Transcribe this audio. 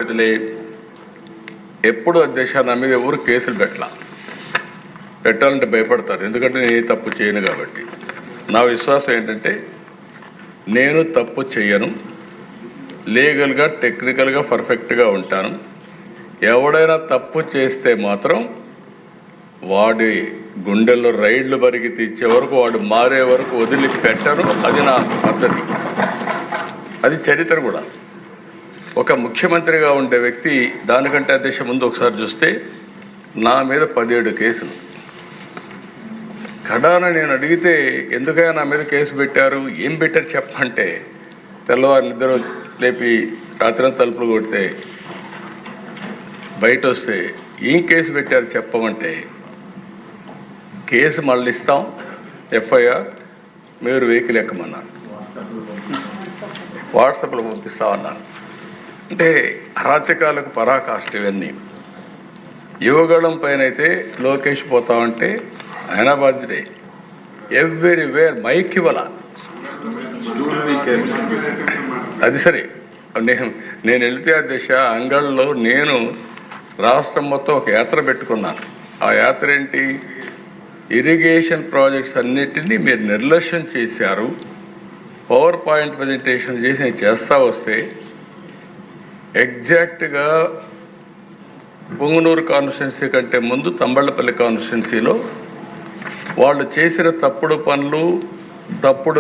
పర్వాలేదులే, ఎప్పుడు అధ్యక్ష నా మీద ఎవరు కేసులు పెట్టాలంటే భయపడతారు, ఎందుకంటే నేను తప్పు చేయను కాబట్టి. నా విశ్వాసం ఏంటంటే నేను తప్పు చేయను, లీగల్గా టెక్నికల్గా పర్ఫెక్ట్గా ఉంటాను. ఎవడైనా తప్పు చేస్తే మాత్రం వాడి గుండెల్లో రైళ్లు బరిగి తీర్చే వరకు, వాడు మారే వరకు వదిలిపెట్టను. అది నా పద్ధతి, అది చరిత్ర కూడా. ఒక ముఖ్యమంత్రిగా ఉండే వ్యక్తి దానికంటే అధ్యక్ష ముందు ఒకసారి చూస్తే నా మీద 17 కేసులు. కడాన నేను అడిగితే ఎందుకైనా నా మీద కేసు పెట్టారు, ఏం పెట్టారు చెప్పంటే, తెల్లవారు నిద్ర లేపి రాత్రి తలుపులు కొడితే బయట వస్తే ఏం కేసు పెట్టారు చెప్పమంటే, కేసు మళ్ళీ ఇస్తాం, ఎఫ్ఐఆర్ మీరు వెహికల్ ఎక్కమన్నారు, వాట్సాప్లో పంపిస్తామన్నారు. అంటే అరాచకాలకు పరాకాష్ట ఇవన్నీ. యువగళం పైన అయితే లోకేష్ పోతామంటే ఆయన బాధ్యతే. ఎవ్రీవేర్ మైక్ ఇవ్వాల, అది సరే. నేను వెళితే అధ్యక్ష అంగళ్ళలో నేను రాష్ట్రం మొత్తం ఒక యాత్ర పెట్టుకున్నాను. ఆ యాత్ర ఏంటి, ఇరిగేషన్ ప్రాజెక్ట్స్ అన్నిటినీ మీరు నిర్లక్ష్యం చేశారు, పవర్ పాయింట్ ప్రజెంటేషన్ చేసి నేను చేస్తా వస్తే ఎగ్జాక్ట్గా పొంగునూరు కాన్స్టిట్యున్సీ కంటే ముందు తంబళ్లపల్లి కాన్స్టిట్యున్సీలో వాళ్ళు చేసిన తప్పుడు పనులు, తప్పుడు